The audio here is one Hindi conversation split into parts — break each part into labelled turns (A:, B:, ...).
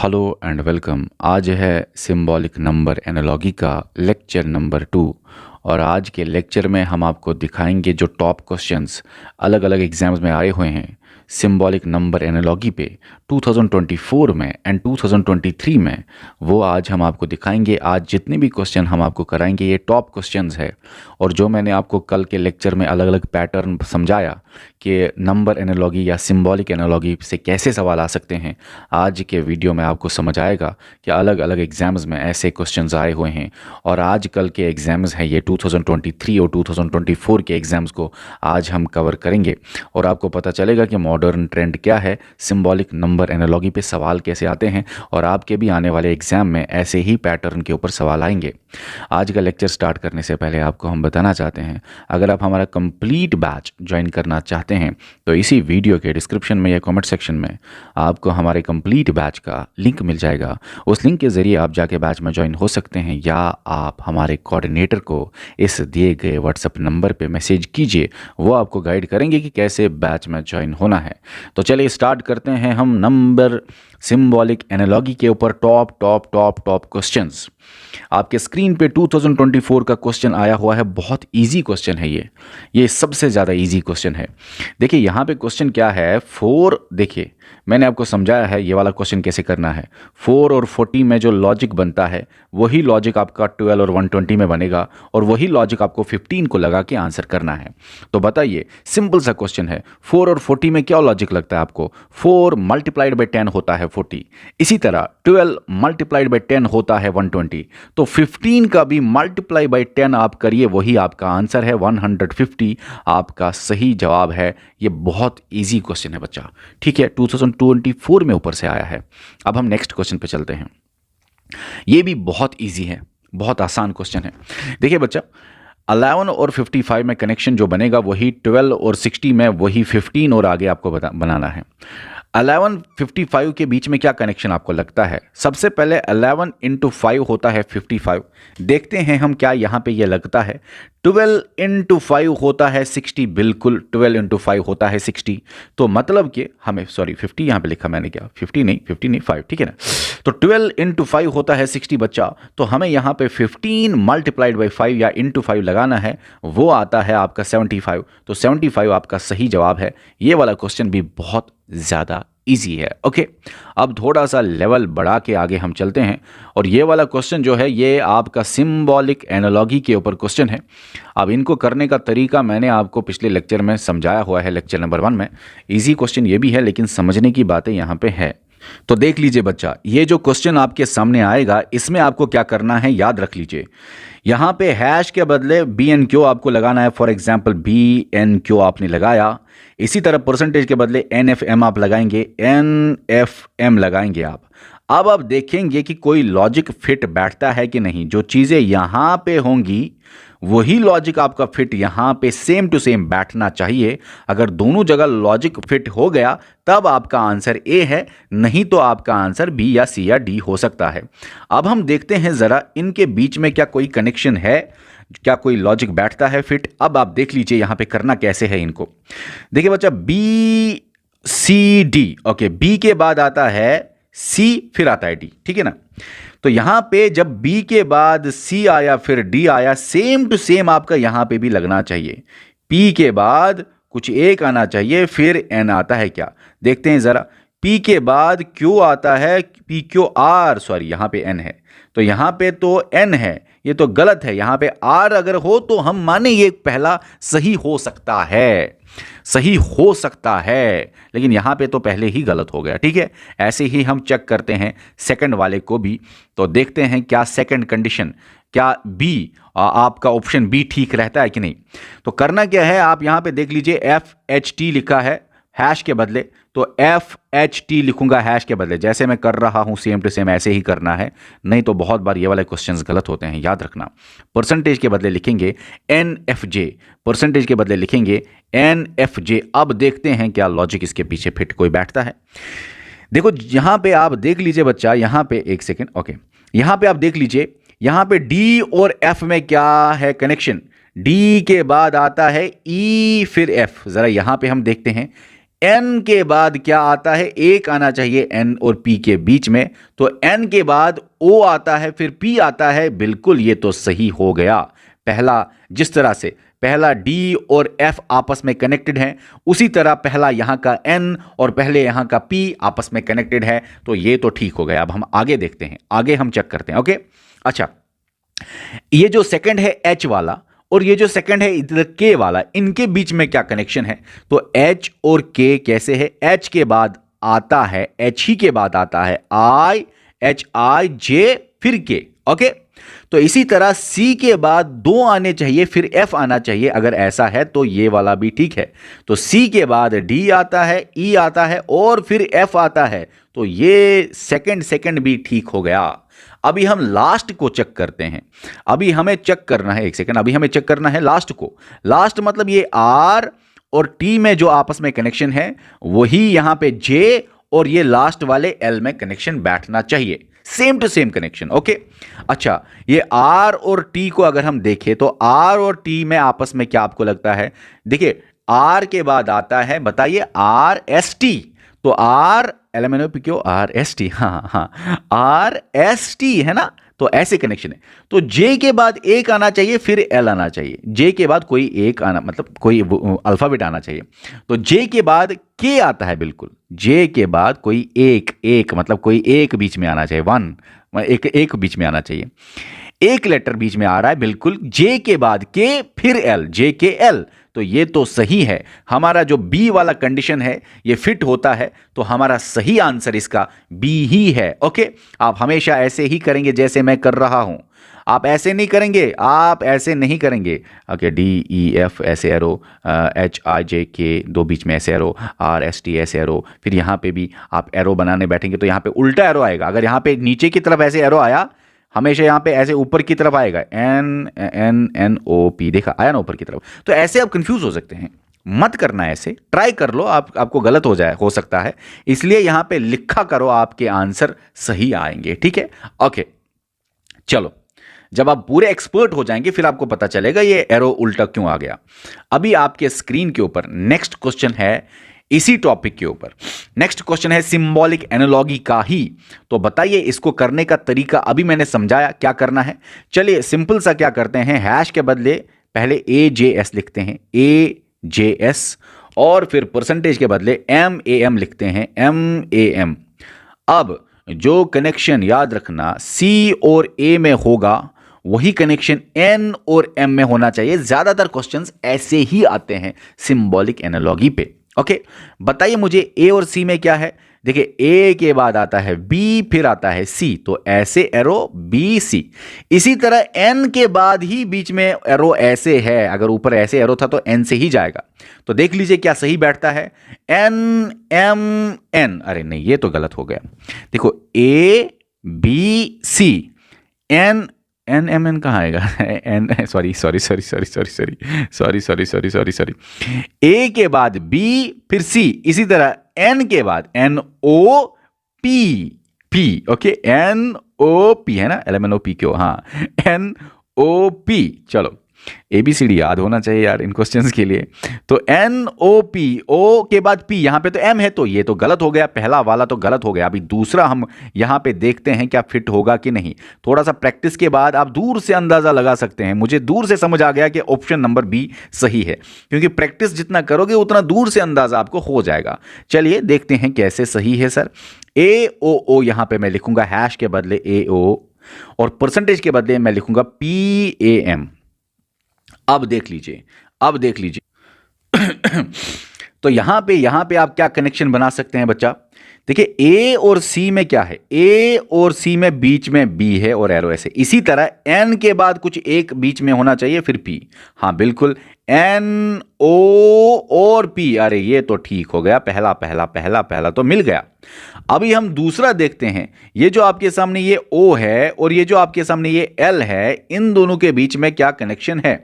A: Hello and welcome. आज है सिंबॉलिक नंबर एनालॉजी का लेक्चर नंबर 2 और आज के लेक्चर में हम आपको दिखाएंगे जो टॉप क्वेश्चंस अलग अलग एग्जाम्स में आए हुए हैं सिंबॉलिक नंबर एनालॉजी पे 2024 में एंड 2023 में। वो आज हम आपको दिखाएंगे। आज जितने भी क्वेश्चन हम आपको कराएंगे ये टॉप क्वेश्चंस है। और जो मैंने आपको कल के लेक्चर में अलग अलग पैटर्न समझाया कि नंबर एनालॉजी या सिंबॉलिक एनालॉजी से कैसे सवाल आ सकते हैं, आज के वीडियो में आपको समझ आएगा कि अलग अलग एग्जाम्स में ऐसे क्वेश्चंस आए हुए हैं। और आज कल के एग्जाम्स हैं ये 2023 और 2024 के एग्जाम्स को आज हम कवर करेंगे और आपको पता चलेगा कि मॉडर्न ट्रेंड क्या है, सिंबॉलिक नंबर एनालॉजी पे सवाल कैसे आते हैं और आपके भी आने वाले एग्जाम में ऐसे ही पैटर्न के ऊपर सवाल आएंगे। आज का लेक्चर स्टार्ट करने से पहले आपको हम बताना चाहते हैं, अगर आप हमारा कंप्लीट बैच ज्वाइन करना चाहते हैं तो इसी वीडियो के डिस्क्रिप्शन में या कमेंट सेक्शन में आपको हमारे कंप्लीट बैच का लिंक मिल जाएगा। उस लिंक के ज़रिए आप जाके बैच में ज्वाइन हो सकते हैं या आप हमारे कोऑर्डिनेटर को इस दिए गए व्हाट्सएप नंबर पे मैसेज कीजिए, वो आपको गाइड करेंगे कि कैसे बैच में ज्वाइन होना है। तो चलिए स्टार्ट करते हैं हम नंबर सिंबॉलिक एनालॉजी के ऊपर टॉप क्वेश्चंस। आपके स्क्रीन पे 2024 का क्वेश्चन आया हुआ है। बहुत इजी क्वेश्चन है ये सबसे ज़्यादा इजी क्वेश्चन है। देखिए यहाँ पे क्वेश्चन क्या है, 4। देखिए मैंने आपको समझाया है ये वाला क्वेश्चन कैसे करना है। 4 और 40 में जो लॉजिक बनता है वही लॉजिक आपका 12 और 120 में बनेगा और वही लॉजिक आपको 15 को लगा के आंसर करना है। तो बताइए, सिंपल सा क्वेश्चन है। 4 और 40 में क्या लॉजिक लगता है आपको? 4 मल्टीप्लाइड बाई 10 होता है 40, इसी तरह 12 मल्टीप्लाइड बाई 10 होता है 120। तो 15 का भी मल्टीप्लाई बाई 10 आप करिए, वही आपका आंसर है 150। आपका सही जवाब है। ये बहुत इजी क्वेश्चन है बच्चा, ठीक है। 2024 में ऊपर से आया है। अब हम नेक्स्ट क्वेश्चन पे चलते हैं। ये भी बहुत इजी है, बहुत आसान क्वेश्चन है। देखिए बच्चा, 11 और 55 में कनेक्शन जो बनेगा वही 12 और 60 में वही 15 और आगे आपको बनाना है। 11 55 के बीच में क्या कनेक्शन आपको लगता है? सबसे पहले 11 इंटू 5 होता है 55। देखते हैं हम क्या यहाँ पे ये लगता है। 12 इंटू 5 होता है 60, बिल्कुल 12 इंटू 5 होता है 60। तो मतलब कि हमें 50 यहाँ पे लिखा मैंने, क्या 50 नहीं 5, ठीक है ना। तो 12 इंटू 5 होता है 60 बच्चा। तो हमें यहाँ पे 15 मल्टीप्लाइड बाई 5 या इंटू 5 लगाना है, वो आता है आपका 75। तो 75 आपका सही जवाब है। ये वाला क्वेश्चन भी बहुत ज़्यादा इजी है। ओके, अब थोड़ा सा लेवल बढ़ा के आगे हम चलते हैं और ये वाला क्वेश्चन जो है ये आपका सिंबॉलिक एनालॉजी के ऊपर क्वेश्चन है। अब इनको करने का तरीका मैंने आपको पिछले लेक्चर में समझाया हुआ है, लेक्चर नंबर 1 में। इजी क्वेश्चन ये भी है लेकिन समझने की बातें यहाँ पे है। तो देख लीजिए बच्चा, ये जो क्वेश्चन आपके सामने आएगा इसमें आपको क्या करना है याद रख लीजिए। यहाँ पे हैश के बदले BNQ आपको लगाना है। फॉर एग्जाम्पल BNQ आपने लगाया, इसी तरह परसेंटेज के बदले NFM आप लगाएंगे, NFM लगाएंगे आप। अब आप देखेंगे कि कोई लॉजिक फिट बैठता है कि नहीं। जो चीज़ें यहाँ पे होंगी वही लॉजिक आपका फिट यहाँ पे सेम टू सेम बैठना चाहिए। अगर दोनों जगह लॉजिक फिट हो गया तब आपका आंसर A है, नहीं तो आपका आंसर B या C या D हो सकता है। अब हम देखते हैं ज़रा इनके बीच में क्या कोई कनेक्शन है, क्या कोई लॉजिक बैठता है फिट। अब आप देख लीजिए यहाँ पे करना कैसे है इनको। देखिए बच्चा, BCD, ओके, B के बाद आता है C, फिर आता है D, ठीक है ना। तो यहां पे जब B के बाद C आया फिर D आया, सेम टू सेम आपका यहां पे भी लगना चाहिए। P के बाद कुछ एक आना चाहिए, फिर N आता है क्या, देखते हैं जरा। P के बाद Q आता है, PQR, सॉरी यहां पे N है, तो यहां पे तो N है, ये तो गलत है। यहां पे R अगर हो तो हम माने ये पहला सही हो सकता है, सही हो सकता है, लेकिन यहां पे तो पहले ही गलत हो गया, ठीक है। ऐसे ही हम चेक करते हैं सेकंड वाले को भी। तो देखते हैं क्या सेकंड कंडीशन, क्या B, आपका ऑप्शन B ठीक रहता है कि नहीं। तो करना क्या है, आप यहां पे देख लीजिए FHT लिखा है हैश के बदले, तो FHT लिखूंगा हैश के बदले। जैसे मैं कर रहा हूं सेम टू सेम ऐसे ही करना है, नहीं तो बहुत बार ये वाले क्वेश्चंस गलत होते हैं, याद रखना। परसेंटेज के बदले लिखेंगे NFJ, परसेंटेज के बदले लिखेंगे NFJ। अब देखते हैं क्या लॉजिक इसके पीछे फिट कोई बैठता है। देखो यहां पे आप देख लीजिए बच्चा, यहां पे एक सेकेंड, ओके, यहां पे आप देख लीजिए, यहां पे D और F में क्या है कनेक्शन। D के बाद आता है E फिर F। जरा यहां पे हम देखते हैं एन के बाद क्या आता है, एक आना चाहिए एन और पी के बीच में, तो एन के बाद ओ आता है, फिर पी आता है। बिल्कुल, ये तो सही हो गया। पहला, जिस तरह से पहला डी और एफ आपस में कनेक्टेड हैं, उसी तरह पहला यहां का एन और पहले यहां का पी आपस में कनेक्टेड है, तो ये तो ठीक हो गया। अब हम आगे देखते हैं, आगे हम चेक करते हैं। ओके, अच्छा, ये जो सेकंड है एच वाला और ये जो सेकंड है इधर के वाला, इनके बीच में क्या कनेक्शन है? तो एच और के कैसे है? एच के बाद आता है, एच ही के बाद आता है आई, एच आई जे, फिर के। ओके, तो इसी तरह सी के बाद दो आने चाहिए, फिर एफ आना चाहिए। अगर ऐसा है तो ये वाला भी ठीक है। तो सी के बाद डी आता है, ई आता है और फिर एफ आता है, तो ये सेकंड भी ठीक हो गया। अभी हम लास्ट को चेक करते हैं। अभी हमें चेक करना है, एक सेकंड, अभी हमें चेक करना है लास्ट को। लास्ट मतलब ये आर और टी में जो आपस में कनेक्शन है वही यहां पे जे और ये लास्ट वाले एल में कनेक्शन बैठना चाहिए, same to same connection. Okay, अच्छा, ये आर और टी को अगर हम देखें तो आर और टी में आपस में क्या आपको लगता है? देखिए, आर के बाद आता है, बताइए, आर एस टी, तो R LMNOP R S T, हाँ, आर एस टी है ना, तो ऐसे कनेक्शन है। तो जे के बाद एक आना चाहिए, फिर एल आना चाहिए। जे के बाद कोई एक आना, मतलब कोई अल्फाबेट आना चाहिए। तो जे के बाद के आता है, बिल्कुल, जे के बाद कोई एक मतलब कोई एक बीच में आना चाहिए, वन, एक बीच में आना चाहिए, एक लेटर बीच में आ रहा है, बिल्कुल। जे के बाद के, फिर एल, जे के एल, तो ये तो सही है। हमारा जो बी वाला कंडीशन है ये फिट होता है, तो हमारा सही आंसर इसका बी ही है। ओके, आप हमेशा ऐसे ही करेंगे जैसे मैं कर रहा हूं, आप ऐसे नहीं करेंगे, आप ऐसे नहीं करेंगे। ओके, डी ई एफ ऐसे एरो, एच आई जे के दो बीच में ऐसे एरो, आर एस टी ऐसे एरो, फिर यहां पे भी आप एरो बनाने बैठेंगे तो यहां पे उल्टा एरो आएगा। अगर यहां पे नीचे की तरफ ऐसे एरो आया, हमेशा यहां पे ऐसे ऊपर की तरफ आएगा, N N N O P, देखा आया ना ऊपर की तरफ। तो ऐसे आप कंफ्यूज हो सकते हैं, मत करना ऐसे, ट्राई कर लो, आपको गलत हो सकता है, इसलिए यहां पे लिखा करो, आपके आंसर सही आएंगे। ठीक है, ओके, चलो, जब आप पूरे एक्सपर्ट हो जाएंगे फिर आपको पता चलेगा ये एरो उल्टा क्यों आ गया। अभी आपके स्क्रीन के ऊपर नेक्स्ट क्वेश्चन है इसी टॉपिक के ऊपर। नेक्स्ट क्वेश्चन है सिंबॉलिक एनालॉजी का ही। तो बताइए इसको करने का तरीका, अभी मैंने समझाया क्या करना है। चलिए सिंपल सा क्या करते हैं, हैश के बदले पहले ए जे एस लिखते हैं, ए जे एस, और फिर परसेंटेज के बदले एम ए एम लिखते हैं, एम ए एम। अब जो कनेक्शन याद रखना सी और ए में होगा वही कनेक्शन एन और एम में होना चाहिए। ज्यादातर क्वेश्चंस ऐसे ही आते हैं सिंबॉलिक एनालॉजी पे। ओके, बताइए मुझे ए और सी में क्या है। देखिए, ए के बाद आता है बी, फिर आता है सी, तो ऐसे एरो बी सी। इसी तरह एन के बाद ही बीच में एरो ऐसे है, अगर ऊपर ऐसे एरो था तो एन से ही जाएगा। तो देख लीजिए क्या सही बैठता है, एन एम एन। अरे नहीं, ये तो गलत हो गया। देखो, A B C, N N M N कहाँ आएगा, एन, सॉरी, ए के बाद बी, फिर सी, इसी तरह एन के बाद N O P, P. Okay, N O P है ना, LMNOP क्यों, हाँ, एन ओ पी। चलो, ABCD याद होना चाहिए यार इन क्वेश्चंस के लिए। तो NOP, O के बाद P, यहां पे तो M है, तो ये तो गलत हो गया, पहला वाला तो गलत हो गया। अभी दूसरा हम यहां पे देखते हैं क्या फिट होगा कि नहीं। थोड़ा सा प्रैक्टिस के बाद आप दूर से अंदाजा लगा सकते हैं। मुझे दूर से समझ आ गया कि ऑप्शन नंबर बी सही है, क्योंकि प्रैक्टिस जितना करोगे उतना दूर से अंदाजा आपको हो जाएगा। चलिए देखते हैं कैसे सही है सर। AOO यहां पर मैं लिखूंगा हैश के बदले AO, और परसेंटेज के बदले मैं लिखूंगा PAM। अब देख लीजिए तो यहां पे आप क्या कनेक्शन बना सकते हैं बच्चा। देखिए, ए और सी में क्या है, ए और सी में बीच में बी है और एरो ऐसे। इसी तरह एन के बाद कुछ एक बीच में होना चाहिए, फिर पी। हाँ बिल्कुल, एन ओ और पी। अरे ये तो ठीक हो गया, पहला तो मिल गया। अभी हम दूसरा देखते हैं। ये जो आपके सामने ये ओ है और ये जो आपके सामने ये एल है, इन दोनों के बीच में क्या कनेक्शन है।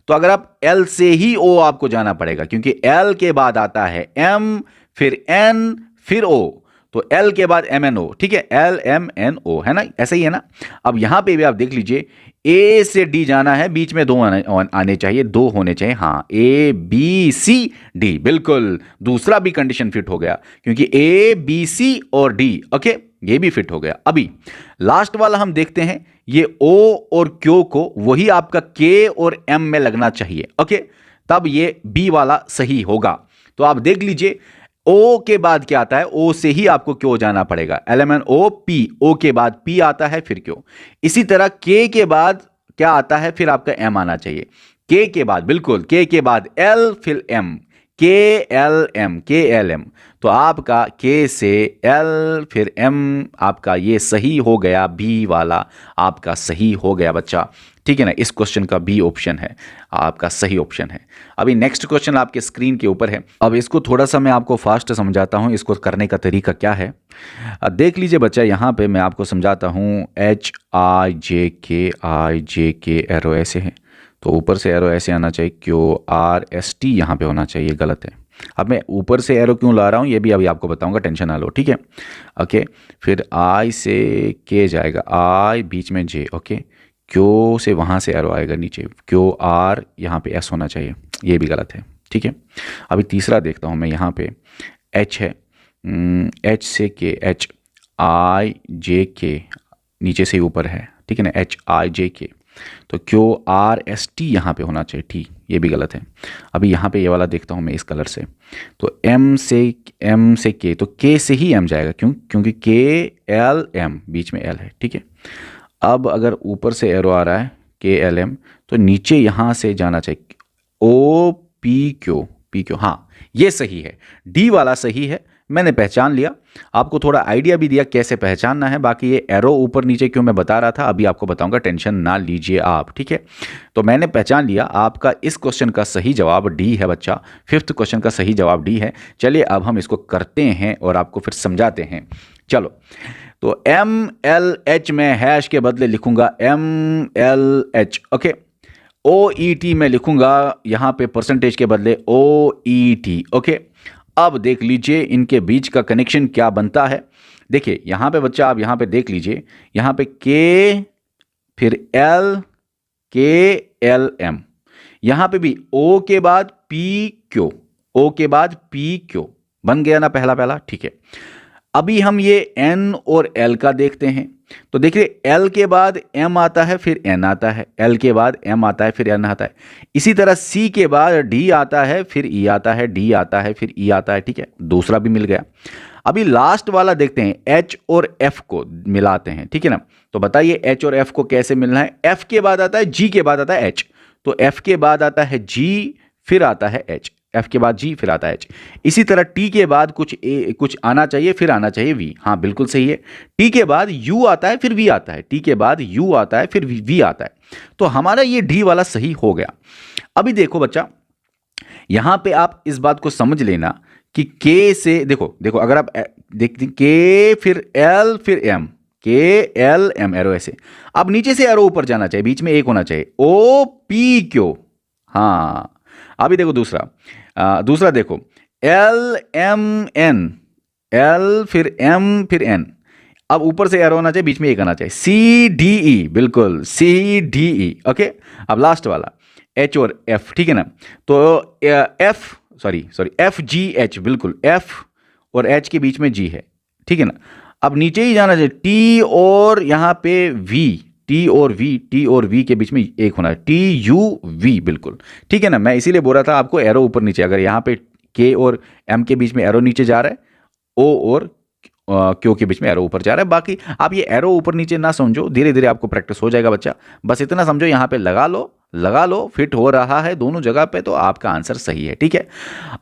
A: तो अगर आप एल से ही ओ आपको जाना पड़ेगा, क्योंकि एल के बाद आता है एम, फिर एन, फिर ओ। तो एल के बाद MNO, ठीक है, LMNO है ना, ऐसा ही है ना। अब यहां पे भी आप देख लीजिए, ए से डी जाना है, बीच में दो आने चाहिए, दो होने चाहिए, हाँ, ABCD, बिल्कुल, दूसरा भी कंडीशन फिट हो गया क्योंकि ABC और D, ओके, ये भी फिट हो गया। अभी लास्ट वाला हम देखते हैं, ये O और Q को वही आपका K और M में लगना चाहिए, ओके, तब ये B वाला सही होगा। तो आप देख लीजिए, O के बाद क्या आता है, O से ही आपको Q जाना पड़ेगा, LMNOP, O के बाद P आता है फिर Q। इसी तरह K के बाद क्या आता है, फिर आपका M आना चाहिए, K के बाद, बिल्कुल, K के बाद L फिर M, KLM, तो आपका K से L फिर M, आपका ये सही हो गया, B वाला आपका सही हो गया बच्चा, ठीक है ना। इस क्वेश्चन का B ऑप्शन है आपका सही ऑप्शन है। अभी नेक्स्ट क्वेश्चन आपके स्क्रीन के ऊपर है। अब इसको थोड़ा सा मैं आपको फास्ट समझाता हूँ, इसको करने का तरीका क्या है। देख लीजिए बच्चा, यहाँ पे मैं आपको समझाता हूँ, HIJK एरो ऐसे है, तो ऊपर से एरो ऐसे आना चाहिए, QRST यहाँ पे होना चाहिए, गलत है। अब मैं ऊपर से एरो क्यों ला रहा हूँ ये भी अभी आपको बताऊंगा, टेंशन ना लो, ठीक है, ओके। फिर I से K जाएगा, I बीच में J, ओके, Q से वहाँ से एरो आएगा नीचे, QR यहाँ पे S होना चाहिए, ये भी गलत है, ठीक है। अभी तीसरा देखता हूँ मैं, यहाँ पे H है, H से K, HIJK नीचे से ऊपर है, ठीक है ना, HIJK, तो QRST यहाँ पे होना चाहिए, ठीक, ये भी गलत है। अभी यहाँ पे ये वाला देखता हूँ मैं इस कलर से, तो M से K, तो K से ही M जाएगा, क्योंकि KLM बीच में L है, ठीक है। अब अगर ऊपर से एरो आ रहा है KLM, तो नीचे यहाँ से जाना चाहिए, OPQ, हाँ, ये सही है, D वाला सही है, मैंने पहचान लिया, आपको थोड़ा आइडिया भी दिया कैसे पहचानना है। बाकी ये एरो ऊपर नीचे क्यों मैं बता रहा था, अभी आपको बताऊंगा, टेंशन ना लीजिए आप, ठीक है। तो मैंने पहचान लिया, आपका इस क्वेश्चन का सही जवाब D है बच्चा, 5th क्वेश्चन का सही जवाब D है। चलिए अब हम इसको करते हैं और आपको फिर समझाते हैं। चलो, तो MLH में हैश के बदले लिखूंगा MLH, ओके। OET में लिखूंगा यहाँ पे परसेंटेज के बदले OET, ओके। अब देख लीजिए इनके बीच का कनेक्शन क्या बनता है। देखिए यहाँ पे बच्चा, आप यहाँ पे देख लीजिए, यहाँ पे K फिर L, KLM, यहाँ पे भी O के बाद PQ, O के बाद PQ, बन गया ना पहला, ठीक है। अभी हम ये N और L का देखते हैं, तो देखिए L के बाद M आता है फिर N आता है, L के बाद M आता है फिर N आता है। इसी तरह C के बाद D आता है फिर E आता है, D आता है फिर E आता है, ठीक है, दूसरा भी मिल गया। अभी लास्ट वाला देखते हैं, H और F को मिलाते हैं, ठीक है ना। तो बताइए H और F को कैसे मिलना है। F के बाद आता है G के बाद आता है H, तो F के बाद आता है G फिर आता है H, F के बाद G फिर आता है H। इसी तरह T के बाद कुछ आना चाहिए फिर आना चाहिए V, हाँ बिल्कुल सही है। T के बाद U आता है फिर V आता है, T के बाद U आता है फिर V आता है, तो हमारा ये D वाला सही हो गया। अभी देखो बच्चा, यहां पे आप इस बात को समझ लेना कि K से देखो अगर आप देखते K फिर L फिर M, KLM एरो ऐसे, अब नीचे से एरो ऊपर जाना चाहिए, बीच में एक होना चाहिए, OPQ, हाँ। अभी देखो दूसरा देखो LMN, L फिर M फिर N, अब ऊपर से एरो होना चाहिए, बीच में एक आना चाहिए, CDE, बिल्कुल CDE, ओके। अब लास्ट वाला H और F, ठीक है ना, तो FGH, बिल्कुल F और H के बीच में G है, ठीक है ना। अब नीचे ही जाना चाहिए T और यहाँ पे V, T और V के बीच में एक होना है, TUV, बिल्कुल ठीक है ना। मैं इसीलिए बोल रहा था आपको एरो ऊपर नीचे, अगर यहाँ पे K और M के बीच में एरो नीचे जा रहा है, O और Q के बीच में एरो ऊपर जा रहा है। बाकी आप ये एरो ऊपर नीचे ना समझो, धीरे धीरे आपको प्रैक्टिस हो जाएगा बच्चा, बस इतना समझो यहाँ पे लगा लो, फिट हो रहा है दोनों जगह पे, तो आपका आंसर सही है, ठीक है।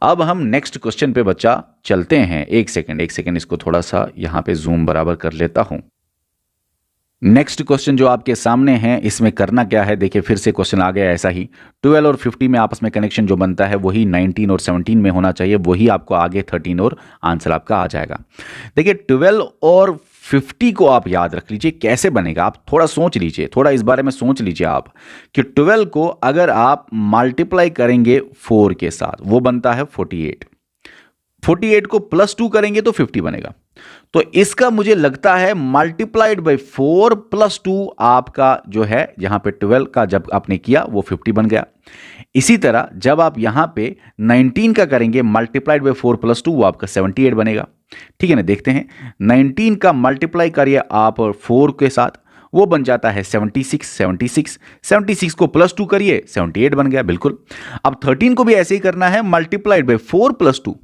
A: अब हम नेक्स्ट क्वेश्चन पे बच्चा चलते हैं। एक सेकेंड इसको थोड़ा सा यहाँ पे जूम बराबर कर लेता हूं। नेक्स्ट क्वेश्चन जो आपके सामने है, इसमें करना क्या है, देखिए फिर से क्वेश्चन आ गया ऐसा ही, 12 और 50 में आपस में कनेक्शन जो बनता है वही 19 और 17 में होना चाहिए, वही आपको आगे 13 और आंसर आपका आ जाएगा। देखिए 12 और 50 को आप याद रख लीजिए, कैसे बनेगा आप थोड़ा सोच लीजिए, थोड़ा इस बारे में सोच लीजिए आप कि 12 को अगर आप मल्टीप्लाई करेंगे 4 के साथ वो बनता है 48, 48 को +2 करेंगे तो 50 बनेगा, तो इसका मुझे लगता है मल्टीप्लाइड बाई 4 प्लस 2 आपका जो है यहां पे 12 का जब आपने किया वो 50 बन गया। इसी तरह जब आप यहां पे 19 का करेंगे मल्टीप्लाइड बाई 4 प्लस 2 वो आपका 78 बनेगा। ठीक है ना, देखते हैं 19 का मल्टीप्लाई करिए आप 4 के साथ, वो बन जाता है 76 को प्लस 2 करिए 78 बन गया बिल्कुल। अब 13 को भी ऐसे ही करना है, मल्टीप्लाइड बाई 4 प्लस 2।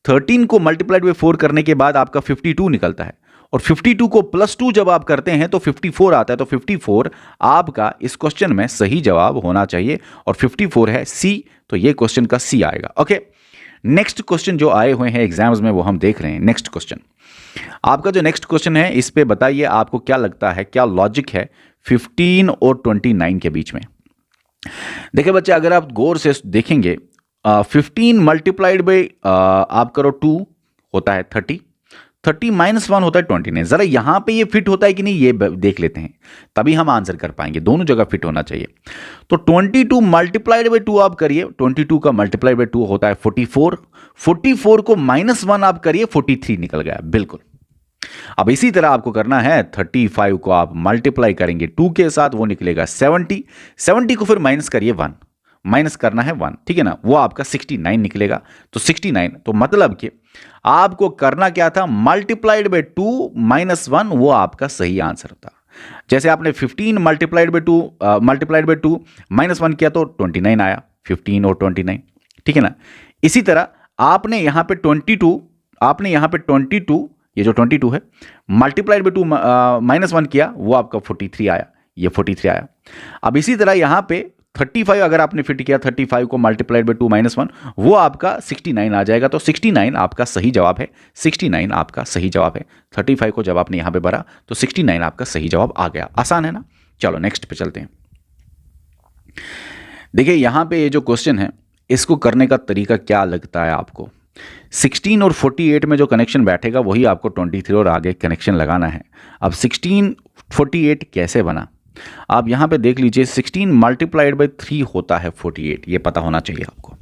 A: 13 को मल्टीप्लाइड बाई 4 करने के बाद आपका 52 निकलता है, और 52 को प्लस 2 जब आप करते हैं तो 54 आता है। तो 54 आपका इस क्वेश्चन में सही जवाब होना चाहिए, और 54 है सी, तो ये क्वेश्चन का सी आएगा। ओके, नेक्स्ट क्वेश्चन जो आए हुए हैं एग्जाम्स में वो हम देख रहे हैं। नेक्स्ट क्वेश्चन, आपका जो नेक्स्ट क्वेश्चन है इस पे बताइए आपको क्या लगता है, क्या लॉजिक है 15 और 29 के बीच में। देखिए बच्चे, अगर आप गौर से देखेंगे 15 मल्टीप्लाइड बाई आप करो 2 होता है 30 माइनस 1 होता है 29। जरा यहां पे ये फिट होता है कि नहीं ये देख लेते हैं, तभी हम आंसर कर पाएंगे। दोनों जगह फिट होना चाहिए। तो 22 मल्टीप्लाइड बाई 2 आप करिए, 22 का मल्टीप्लाइड बाई 2 होता है 44 को माइनस 1 आप करिए 43 निकल गया बिल्कुल। अब इसी तरह आपको करना है 35 को आप मल्टीप्लाई करेंगे 2 के साथ, वो निकलेगा 70 को फिर माइनस करिए 1, माइनस करना है 1, ठीक है ना, वो आपका 69 निकलेगा। तो 69, तो मतलब कि आपको करना क्या था, मल्टीप्लाइड बाई 2 माइनस 1, वो आपका सही आंसर था। जैसे आपने 15 मल्टीप्लाइड बाई 2 माइनस 1 किया तो 29 आया, 15 और 29, ठीक है ना। इसी तरह आपने यहां पे 22 ये जो 22 है मल्टीप्लाइड बाई 2 माइनस 1 किया, वो आपका 43 आया, ये 43 आया। अब इसी तरह यहां पे 35 अगर आपने फिट किया, 35 को मल्टीप्लाइड बाई 2 माइनस 1, वो आपका 69 आ जाएगा। तो 69 आपका सही जवाब है, 69 आपका सही जवाब है। 35 को जब आपने यहां पे भरा तो 69 आपका सही जवाब आ गया। आसान है ना। चलो नेक्स्ट पे चलते हैं। देखिए यहां पे ये जो क्वेश्चन है इसको करने का तरीका क्या लगता है आपको। 16 और 48 में जो कनेक्शन बैठेगा वही आपको 23 और आगे कनेक्शन लगाना है। अब 16 48 कैसे बना, आप यहां पे देख लीजिए। 16 मल्टीप्लाइड बाई 3 होता है 48, ये पता होना चाहिए आपको।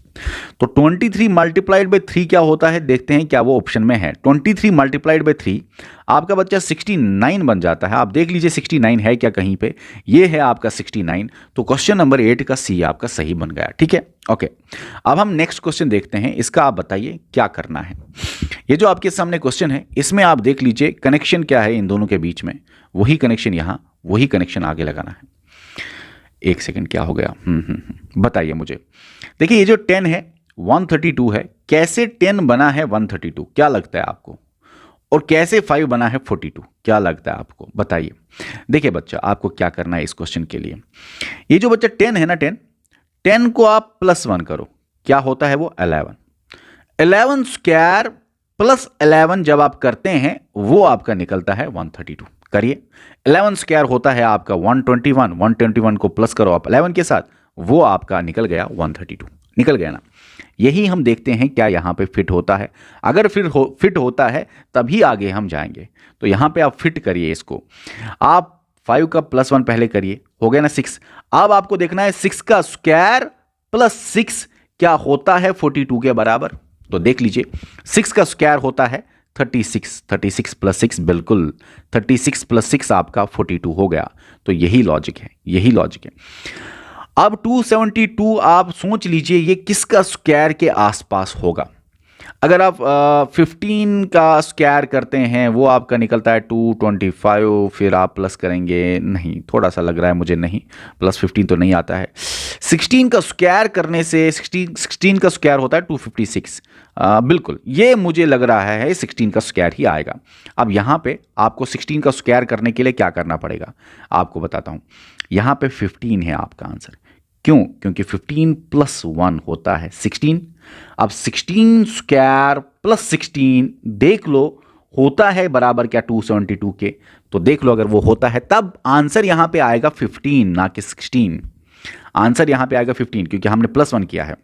A: तो 23 मल्टीप्लाइड बाई 3 क्या होता है, देखते हैं क्या वो ऑप्शन में है। 23 मल्टीप्लाइड बाई 3 आपका बच्चा 69 बन जाता है। आप देख लीजिए 69 है क्या कहीं पे, ये है आपका 69। तो क्वेश्चन नंबर 8 का सी आपका सही बन गया, ठीक है। ओके, अब हम नेक्स्ट क्वेश्चन देखते हैं। इसका आप बताइए क्या करना है। ये जो आपके सामने क्वेश्चन है इसमें आप देख लीजिए कनेक्शन क्या है इन दोनों के बीच में, वही कनेक्शन यहां, वही कनेक्शन आगे लगाना है। एक सेकंड, क्या हो गया, बताइए मुझे। देखिए ये जो 10 है 132 है, कैसे 10 बना है 132, क्या लगता है आपको, और कैसे 5 बना है 42, क्या लगता है आपको, बताइए। देखिए बच्चा, आपको क्या करना है इस क्वेश्चन के लिए। ये जो बच्चा 10 है ना, 10 को आप प्लस 1 करो, क्या होता है वो 11 स्क्वायर प्लस 11 जब आप करते हैं वो आपका निकलता है 132। करिए, 11 स्क्वायर होता है आपका 121 को प्लस करो आप 11 के साथ, वो आपका निकल गया 132, निकल गया ना। यही हम देखते हैं क्या यहां पे फिट होता है। अगर फिट होता है तभी आगे हम जाएंगे। तो यहां पे आप फिट करिए इसको। आप 5 का प्लस 1 पहले करिए, हो गया ना 6। अब आपको देखना है 6 का स्क्वायर प्लस 6 क्या होता है 42 के बराबर। तो देख लीजिए 6 का स्क्वायर होता है 36 प्लस 6, बिल्कुल 36 प्लस 6 आपका 42 हो गया। तो यही लॉजिक है, यही लॉजिक है। अब 272 आप सोच लीजिए ये किसका स्क्वायर के आसपास होगा। अगर आप 15 का स्क्वायर करते हैं वो आपका निकलता है 225, फिर आप प्लस करेंगे, नहीं थोड़ा सा लग रहा है मुझे, नहीं प्लस 15 तो नहीं आता है। 16 का स्क्वायर करने से 16 का स्क्वायर होता है 256, बिल्कुल ये मुझे लग रहा है 16 का स्क्वायर ही आएगा। अब यहाँ पे आपको 16 का स्क्वायर करने के लिए क्या करना पड़ेगा आपको बताता हूँ। यहाँ पे 15 है आपका आंसर, क्यों, क्योंकि 15 प्लस 1 होता है 16। अब 16 स्क्वायर प्लस 16 देख लो होता है बराबर क्या 272 के। तो देख लो अगर वो होता है तब आंसर यहां पे आएगा 15 ना कि 16। आंसर यहां पे आएगा 15 क्योंकि हमने प्लस 1 किया है,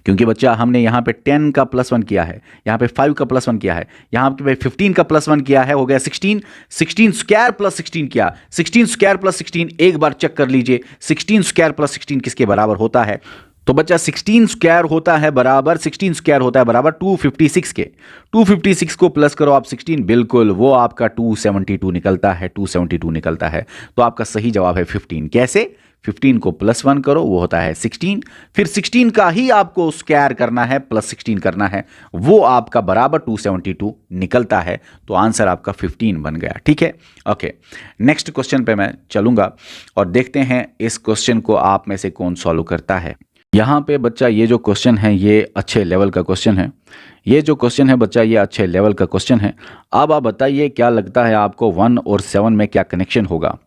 A: क्योंकि बच्चा हमने यहां पे 10 का प्लस 1 किया है, यहां पे 5 का प्लस 1 किया है, यहां पे 15 का प्लस 1 किया है, हो गया 16 स्क्वायर प्लस 16 किया, 16 स्क्वायर प्लस 16 एक बार चेक कर लीजिए 16 स्क्वायर प्लस 16 किसके बराबर होता है तो बच्चा 16 स्क्वायर होता है बराबर 256 के। 256 को प्लस करो आप 16, बिल्कुल वो आपका 272 निकलता है, 272 निकलता है। तो आपका सही जवाब है 15। कैसे? 15 को +1 करो, वो होता है 16, फिर 16 का ही आपको स्क्वायर करना है, +16 करना है, वो आपका बराबर 272 निकलता है। तो आंसर आपका 15 बन गया। ठीक है, ओके। नेक्स्ट क्वेश्चन पे मैं चलूंगा और देखते हैं इस क्वेश्चन को आप में से कौन सॉल्व करता है। यहाँ पे बच्चा ये जो क्वेश्चन है ये अच्छे लेवल का क्वेश्चन है। ये जो क्वेश्चन है बच्चा ये अच्छे लेवल का क्वेश्चन है। अब आप बताइए क्या लगता है आपको 1 और 7 में क्या कनेक्शन होगा?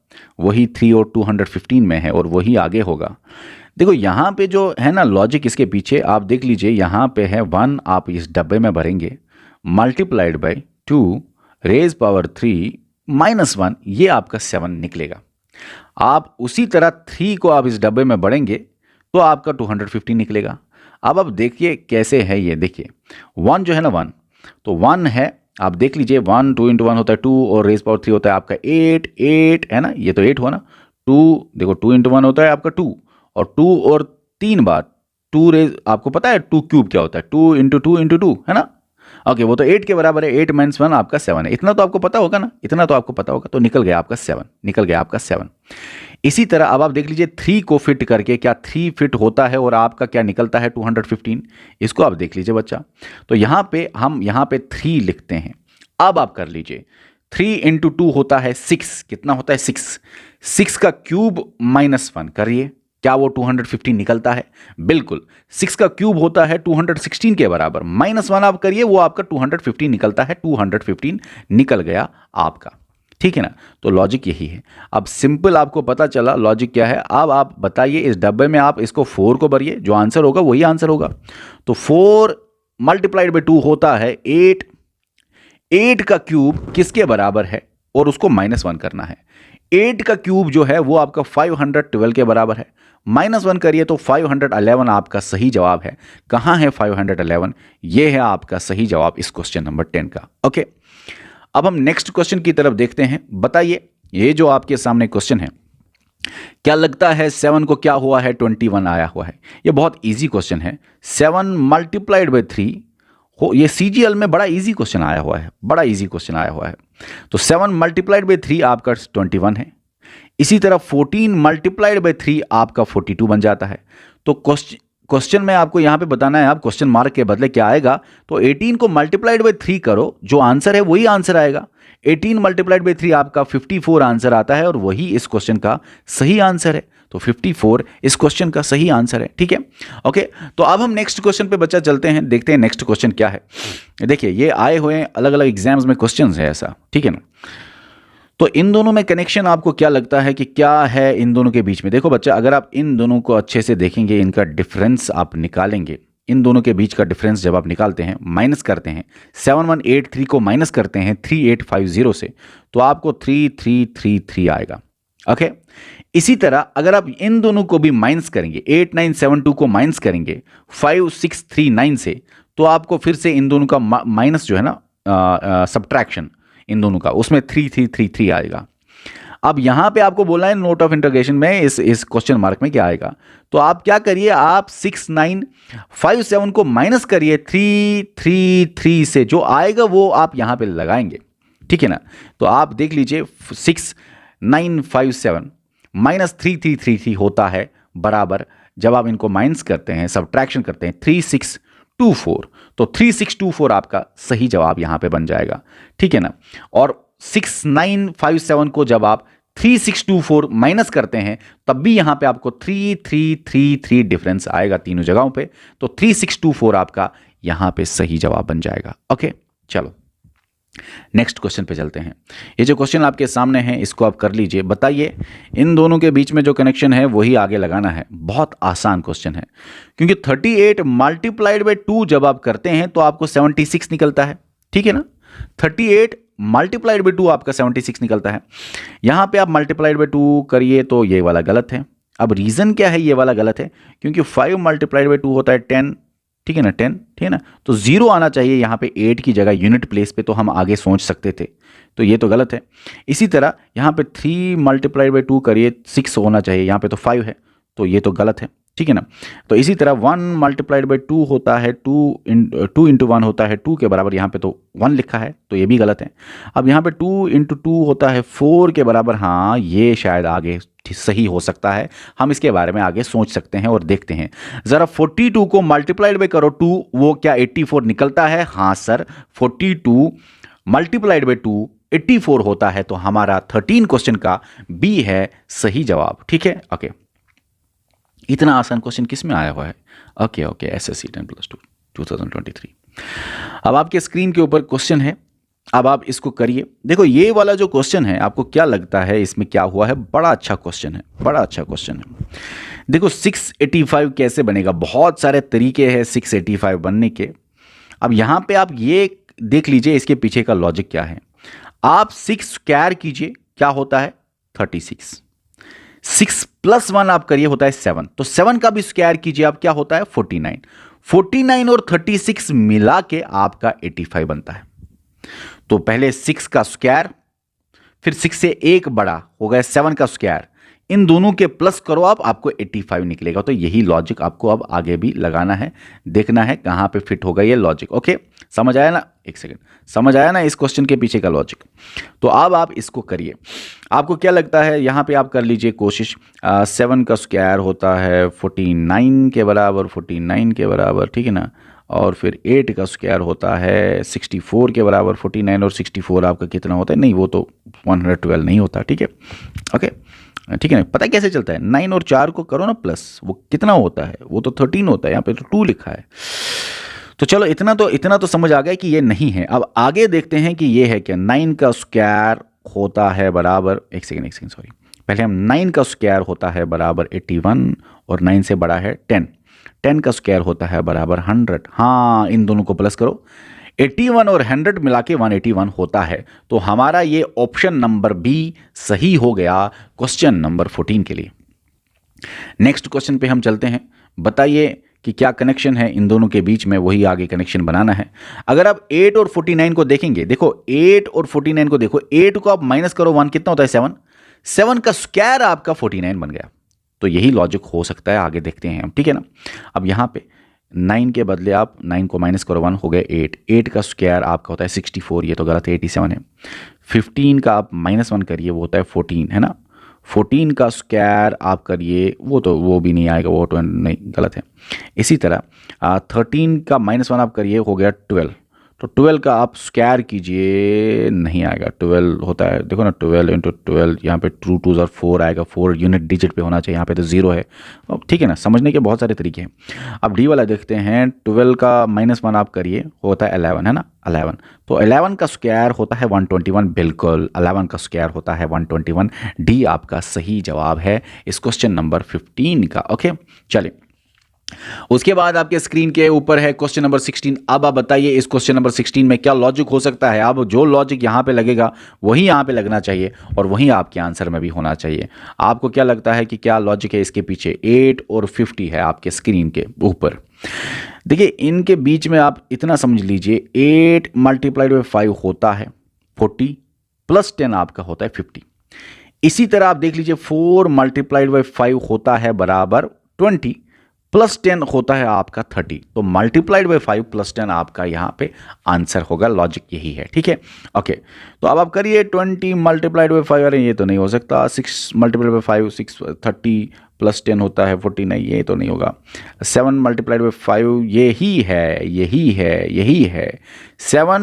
A: वही 3 और 215 में है और वही आगे होगा। देखो यहाँ पे जो है ना लॉजिक इसके पीछे आप देख लीजिए, यहाँ पे है 1 आप इस डब्बे में भरेंगे, मल्टीप्लाइड बाई 2 रेज पावर 3 -1, ये आपका 7 निकलेगा। आप उसी तरह 3 को आप इस डब्बे में बढ़ेंगे तो आपका 250 निकलेगा। अब देखिए कैसे है ये, देखिए 1 जो है ना 1, तो 1 है, आप देख लीजिए 1 2 × 1 होता है 2 और रेज पावर 3 होता है आपका 8 है ना, ये तो 8 हुआ ना। 2 देखो 2 × 1 होता है आपका 2 और 2 और 3 बार 2 रेज, आपको पता है 2 क्यूब क्या होता है? 2 × 2 × 2 है ना। ओके, वो तो 8 के बराबर है, 8 - 1 आपका 7 है। इतना तो आपको पता होगा ना, इतना तो आपको पता होगा। तो निकल गया आपका 7, निकल गया आपका 7। इसी तरह अब आप देख लीजिए 3 को फिट करके क्या 3 फिट होता है और आपका क्या निकलता है 215। इसको आप देख लीजिए बच्चा। तो यहाँ पे हम यहाँ पे 3 लिखते हैं। अब आप कर लीजिए 3 × 2 होता है 6, कितना होता है 6, 6 का क्यूब -1 करिए, क्या वो 215 निकलता है? बिल्कुल। 6 का क्यूब होता है 216 के बराबर, -1 आप करिए, वो आपका 215 निकलता है, 215 निकल गया आपका। ठीक है ना। तो लॉजिक यही है। अब सिंपल आपको पता चला लॉजिक क्या है। अब आप बताइए इस डब्बे में आप इसको 4 को भरिए, जो आंसर होगा वही आंसर होगा। तो 4 × 2 होता है 8, 8 का क्यूब किसके बराबर है और उसको -1 करना है। 8 का क्यूब जो है वो आपका 512 के बराबर है, -1 करिए तो 511 आपका सही जवाब है। कहाँ है 511? ये है आपका सही जवाब इस क्वेश्चन नंबर 10 का। ओके, अब हम नेक्स्ट क्वेश्चन की तरफ देखते हैं। बताइए ये जो आपके सामने क्वेश्चन है, क्या लगता है 7 को क्या हुआ है 21 आया हुआ है? ये बहुत इजी क्वेश्चन है। 7 × 3 हो, ये CGL में बड़ा इजी क्वेश्चन आया हुआ है, बड़ा इजी क्वेश्चन आया हुआ है। तो 7 × 3 आपका 21 है। इसी तरह 14 × 3 आपका 42 बन जाता है। तो क्वेश्चन में आपको यहाँ पे बताना है, आप क्वेश्चन मार्क के बदले क्या आएगा, तो 18 को × 3 करो, जो आंसर है वही आंसर आएगा। 18 × 3 आपका 54 आंसर आता है और वही इस क्वेश्चन का सही आंसर है। तो 54 इस क्वेश्चन का सही आंसर है। ठीक है, ओके। तो अब हम नेक्स्ट क्वेश्चन पे बच्चा चलते हैं, देखते हैं नेक्स्ट क्वेश्चन क्या है। देखिए ये आए हुए हैं अलग अलग एग्जाम्स में क्वेश्चंस है ऐसा, ठीक है ना। तो इन दोनों में कनेक्शन आपको क्या लगता है कि क्या है इन दोनों के बीच में? देखो बच्चा, अगर आप इन दोनों को अच्छे से देखेंगे, इनका डिफरेंस आप निकालेंगे, इन दोनों के बीच का डिफरेंस जब आप निकालते हैं, माइनस करते हैं, 7183 को माइनस करते हैं 3850 से, तो आपको 3333 आएगा। ओके, इसी तरह अगर आप इन दोनों को भी माइनस करेंगे, 8972 को माइनस करेंगे 5639 से, तो आपको फिर से इन दोनों का माइनस जो है ना सब्ट्रैक्शन इन दोनों का, उसमें 3333 आएगा। अब यहाँ पे आपको बोलना है नोट ऑफ इंटरोगेशन में इस क्वेश्चन मार्क में क्या आएगा। तो आप क्या करिए, आप 6957 को माइनस करिए 333 से, जो आएगा वो आप यहाँ पे लगाएंगे। ठीक है ना। तो आप देख लीजिए 6957 माइनस 3333 होता है बराबर, जब आप इनको माइनस करते हैं, सब्ट्रैक्शन करते हैं, 3624। तो 3624 आपका सही जवाब यहां पे बन जाएगा। ठीक है ना। और 6957 को जब आप 3624 माइनस करते हैं, तब भी यहां पे आपको 3333 डिफरेंस आएगा तीनों जगहों पे। तो 3624 आपका यहां पे सही जवाब बन जाएगा। ओके, चलो नेक्स्ट क्वेश्चन पे चलते हैं। ये जो क्वेश्चन आपके सामने है इसको आप कर लीजिए। बताइए इन दोनों के बीच में जो कनेक्शन है वही आगे लगाना है। बहुत आसान क्वेश्चन है, क्योंकि 38 × 2 जब आप करते हैं तो आपको 76 निकलता है। ठीक है ना। 38 × 2 आपका 76 निकलता है। यहां पे आप × 2 करिए तो ये वाला गलत है। अब रीजन क्या है ये वाला गलत है? क्योंकि 5 × 2 होता है 10। ठीक है ना, 10, ठीक है ना। तो 0 आना चाहिए यहाँ पे 8 की जगह यूनिट प्लेस पे, तो हम आगे सोच सकते थे, तो ये तो गलत है। इसी तरह यहाँ पे 3 × 2 करिए 6 होना चाहिए, यहाँ पे तो 5 है, तो ये तो गलत है। ठीक है ना। तो इसी तरह 1 मल्टीप्लाइड बाई 2 होता है 2 इंटू 1 होता है 2 के बराबर, यहाँ पे तो 1 लिखा है तो ये भी गलत है। अब यहाँ पे 2 इंटू 2 होता है 4 के बराबर, हाँ ये शायद आगे सही हो सकता है, हम इसके बारे में आगे सोच सकते हैं और देखते हैं। ज़रा 42 को मल्टीप्लाइड बाई करो 2, वो क्या 84 निकलता है? हाँ सर, 42 मल्टीप्लाइड बाई 2 84 होता है, तो हमारा 13 क्वेश्चन का बी है सही जवाब। ठीक है, ओके। इतना आसान क्वेश्चन किस में आया हुआ है? Okay okay, SSC 10+2 2023। अब आपके स्क्रीन के ऊपर क्वेश्चन है, अब आप इसको करिए। देखो ये वाला जो क्वेश्चन है, आपको क्या लगता है इसमें क्या हुआ है? बड़ा अच्छा क्वेश्चन है, बड़ा अच्छा क्वेश्चन है। देखो 685 कैसे बनेगा? बहुत सारे तरीके हैं 685 बनने के। अब यहाँ पे आप ये देख लीजिए इसके पीछे का लॉजिक क्या है। आप 6 स्क्वायर कीजिए, क्या होता है? 36। 6 + 1 आप करिए, होता है 7। तो 7 का भी स्क्वायर कीजिए आप, क्या होता है? 49। 49 और 36 मिला के आपका 85 बनता है। तो पहले 6 का स्क्वायर, फिर 6 से एक बड़ा हो गया 7 का स्क्वायर, इन दोनों के प्लस करो आप, आपको 85 निकलेगा। तो यही लॉजिक आपको अब आगे भी लगाना है, देखना है कहां पे फिट होगा ये लॉजिक। ओके, समझ आया ना? एक सेकंड, समझ आया ना इस क्वेश्चन के पीछे का लॉजिक? तो अब आप इसको करिए। आपको क्या लगता है? यहां पे आप कर लीजिए कोशिश। 7 का स्क्वायर होता है 49 के बराबर, 49 के बराबर, ठीक है ना। और फिर 8 का स्क्वायर होता है 64 के बराबर। 49 और 64 आपका कितना होता है? नहीं, वो तो 112 नहीं होता। ठीक है, ओके, ठीक है ना। पता कैसे चलता है? 9 और 4 को करो ना प्लस, वो कितना होता है? वो तो 13 होता है, यहाँ पे तो 2 लिखा है। तो चलो इतना तो समझ आ गया कि ये नहीं है। अब आगे देखते हैं कि ये है क्या। 9 का स्क्वायर होता है बराबर, एक सेकेंड सॉरी, पहले हम 9 का स्क्वायर होता है बराबर 81 और 9 से बड़ा है 10। 10 का स्क्वायर होता है बराबर 100। हाँ, इन दोनों को प्लस करो, 81 और 100 मिला के 181 होता है। तो हमारा ये ऑप्शन नंबर बी सही हो गया क्वेश्चन नंबर 14 के लिए। नेक्स्ट क्वेश्चन पे हम चलते हैं। बताइए कि क्या कनेक्शन है इन दोनों के बीच में, वही आगे कनेक्शन बनाना है। अगर आप 8 और 49 को देखेंगे, देखो 8 और 49 को देखो, 8 को आप माइनस करो 1, कितना होता है? 7। 7 का स्क्वायर आपका 49 बन गया। तो यही लॉजिक हो सकता है, आगे देखते हैं हम, ठीक है ना। अब यहाँ पे 9 के बदले आप 9 को माइनस करो 1, हो गया 8। 8 का स्क्वायर आपका होता है 64, ये तो गलत है, 87 है। 15 का आप -1 करिए, वो होता है 14, है ना। 14 का स्क्वायर आप करिए, वो भी नहीं आएगा, वो तो नहीं, गलत है। इसी तरह 13 का -1 आप करिए, हो गया 12। तो 12 का आप स्क्वायर कीजिए, नहीं आएगा। 12 होता है, देखो ना, 12 × 12, यहाँ पे 2 2 और 4 आएगा। 4 यूनिट डिजिट पे होना चाहिए, यहाँ पे तो 0 है। ठीक है ना, समझने के बहुत सारे तरीके हैं। अब डी वाला देखते हैं। 12 का -1 आप करिए, होता है 11, है ना, 11। तो 11 का स्क्वायर होता है 121, बिल्कुल 11 का स्क्वायर होता है 121। डी आपका सही जवाब है इस क्वेश्चन नंबर 15 का। ओके, चलिए उसके बाद आपके स्क्रीन के ऊपर है क्वेश्चन नंबर 16। अब आप बताइए इस क्वेश्चन नंबर 16 में क्या लॉजिक हो सकता है। अब जो लॉजिक यहां पे लगेगा वही यहां पे लगना चाहिए और वही आपके आंसर में भी होना चाहिए। आपको क्या लगता है कि क्या लॉजिक है इसके पीछे? 8 और 50 है आपके स्क्रीन के ऊपर। देखिए इनके बीच में आप इतना समझ लीजिए, 8 × 5 होता है 40, प्लस 10 आपका होता है 50। इसी तरह आप देख लीजिए 4 × 5 होता है बराबर 20, प्लस 10 होता है आपका 30। तो × 5 प्लस 10 आपका यहाँ पे आंसर होगा। लॉजिक यही है, ठीक है, ओके। तो अब आप करिए 20 × 5, अरे ये तो नहीं हो सकता। 6 × 5 6, 30 प्लस 10 होता है 40, नहीं ये तो नहीं होगा। 7 × 5, यही है। 7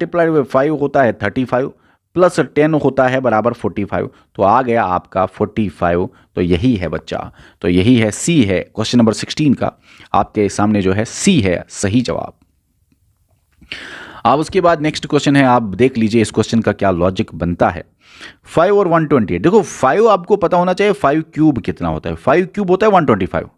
A: × 5 होता है 35, प्लस 10 होता है बराबर 45। तो आ गया आपका 45। तो यही है बच्चा, तो यही है, सी है क्वेश्चन नंबर 16 का आपके सामने जो है सी है सही जवाब। अब उसके बाद नेक्स्ट क्वेश्चन है, आप देख लीजिए इस क्वेश्चन का क्या लॉजिक बनता है। 5 और 120, देखो 5 आपको पता होना चाहिए 5 क्यूब कितना होता है। 5 क्यूब होता है 125।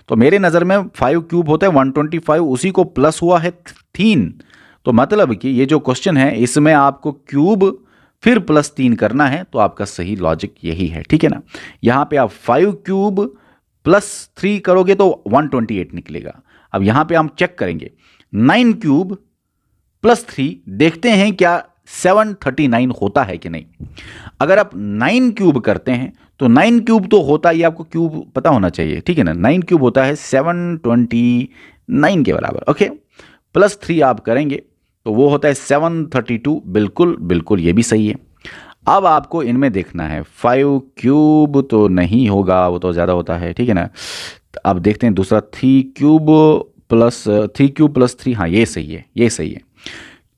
A: तो मेरे नज़र में 5 क्यूब होता है 125, उसी को प्लस हुआ है 3। तो मतलब कि ये जो क्वेश्चन है इसमें आपको क्यूब फिर प्लस 3 करना है। तो आपका सही लॉजिक यही है, ठीक है ना। यहां पे आप 5 क्यूब प्लस 3 करोगे तो 128 निकलेगा। अब यहां पे हम चेक करेंगे 9 क्यूब प्लस 3, देखते हैं क्या 739 होता है कि नहीं। अगर आप 9 क्यूब करते हैं तो 9 क्यूब तो होता ही, आपको क्यूब पता होना चाहिए, ठीक है ना। 9 क्यूब होता है 729 के बराबर, ओके। प्लस 3 आप करेंगे तो वो होता है 732, बिल्कुल बिल्कुल ये भी सही है। अब आपको इनमें देखना है, 5 क्यूब तो नहीं होगा, वो तो ज़्यादा होता है, ठीक है ना। अब देखते हैं दूसरा, 3 क्यूब प्लस 3, हाँ ये सही है, ये सही है।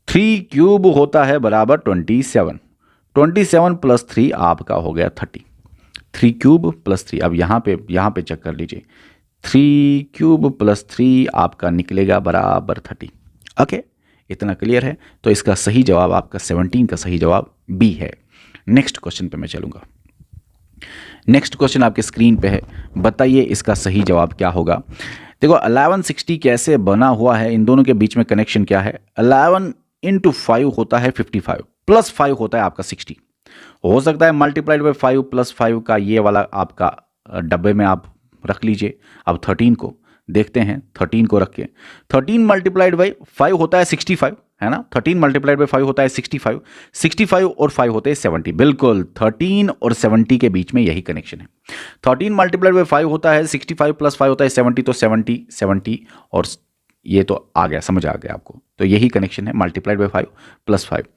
A: 3 क्यूब होता है बराबर 27, 27 प्लस 3 आपका हो गया 30। 3 क्यूब प्लस 3, अब यहाँ पे चेक कर लीजिए, 3 क्यूब प्लस 3 आपका निकलेगा बराबर 30, ओके। इतना क्लियर है। तो इसका सही जवाब आपका 17 का सही जवाब बी है। नेक्स्ट क्वेश्चन पे मैं चलूँगा। नेक्स्ट क्वेश्चन आपके स्क्रीन पे है, बताइए इसका सही जवाब क्या होगा। देखो 1160 कैसे बना हुआ है, इन दोनों के बीच में कनेक्शन क्या है। 11 इंटू 5 होता है 55, प्लस 5 होता है आपका 60। हो सकता है मल्टीप्लाइड बाई 5 प्लस 5 का ये वाला आपका डब्बे में आप रख लीजिए। अब 13 को देखते हैं, 13 को रख के 13 मल्टीप्लाइड बाई 5 होता है 65, है ना। 13 मल्टीप्लाइड बाई 5 होता है 65, 65 और 5 होते हैं 70, बिल्कुल 13 और 70 के बीच में यही कनेक्शन है। 13 मल्टीप्लाइड बाई 5 होता है 65 प्लस 5 होता है 70, तो 70 70 और ये तो आ गया, समझ आ गया आपको। तो यही कनेक्शन है, मल्टीप्लाइड बाई 5 प्लस 5।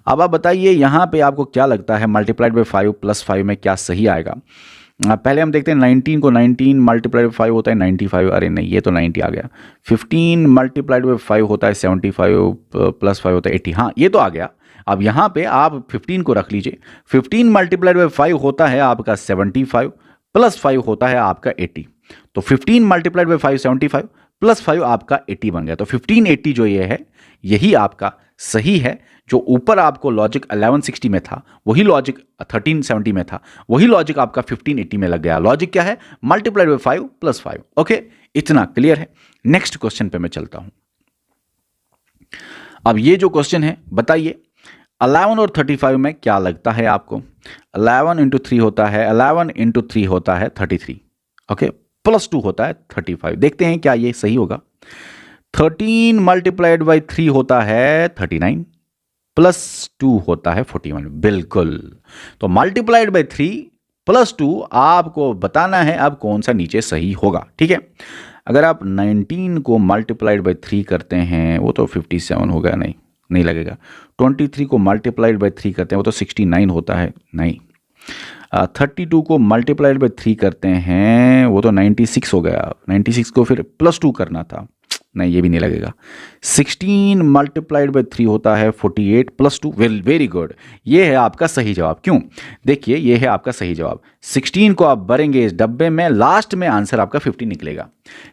A: अब आप बताइए यहाँ पे आपको क्या लगता है, मल्टीप्लाइड बाई 5 प्लस 5 में क्या सही आएगा। पहले हम देखते हैं 19 को, 19 मल्टीप्लाइड बाई 5 होता है 95, अरे नहीं ये तो 90 आ गया। 15 मल्टीप्लाइड बाई 5 होता है 75 प्लस 5 होता है 80, हाँ ये तो आ गया। अब यहाँ पे आप 15 को रख लीजिए। 15 मल्टीप्लाइड बाई 5 होता है आपका 75 प्लस 5 होता है आपका 80, तो 15 मल्टीप्लाइड बाई 5 75 प्लस 5 आपका 80 बन गया। तो 1580 जो ये है यही आपका सही है। जो ऊपर आपको लॉजिक 1160 में था वही लॉजिक 1370 में था, वही लॉजिक आपका 1580 में लग गया। लॉजिक क्या है, मल्टीप्लाइड बाई 5 प्लस 5, ओके। इतना क्लियर है। नेक्स्ट क्वेश्चन पे मैं चलता हूं। अब ये जो क्वेश्चन है, बताइए 11 और 35 में क्या लगता है आपको। 11 इंटू 3 होता है, 11 इंटू 3 होता है 33, ओके, प्लस 2 होता है 35। देखते हैं क्या ये सही होगा। 13 मल्टीप्लाइड बाई 3 होता है 39 प्लस 2 होता है 41, बिल्कुल। तो मल्टीप्लाइड बाई 3 प्लस 2 आपको बताना है अब कौन सा नीचे सही होगा, ठीक है। अगर आप 19 को मल्टीप्लाइड बाई 3 करते हैं वो तो 57 होगा, नहीं लगेगा। 23 को मल्टीप्लाइड बाई 3 करते हैं वो तो 69 होता है, नहीं। 32 को मल्टीप्लाइड बाई 3 करते हैं वो तो 96 हो गया। 96 को फिर प्लस 2 करना था, नहीं ये भी नहीं लगेगा। 16 मल्टीप्लाइड बाई 3 होता है 48 प्लस 2, वेरी गुड, ये है आपका सही जवाब। क्यों, देखिए ये है आपका सही जवाब। 16 को आप भरेंगे इस डब्बे में, लास्ट में आंसर आपका 50 निकलेगा।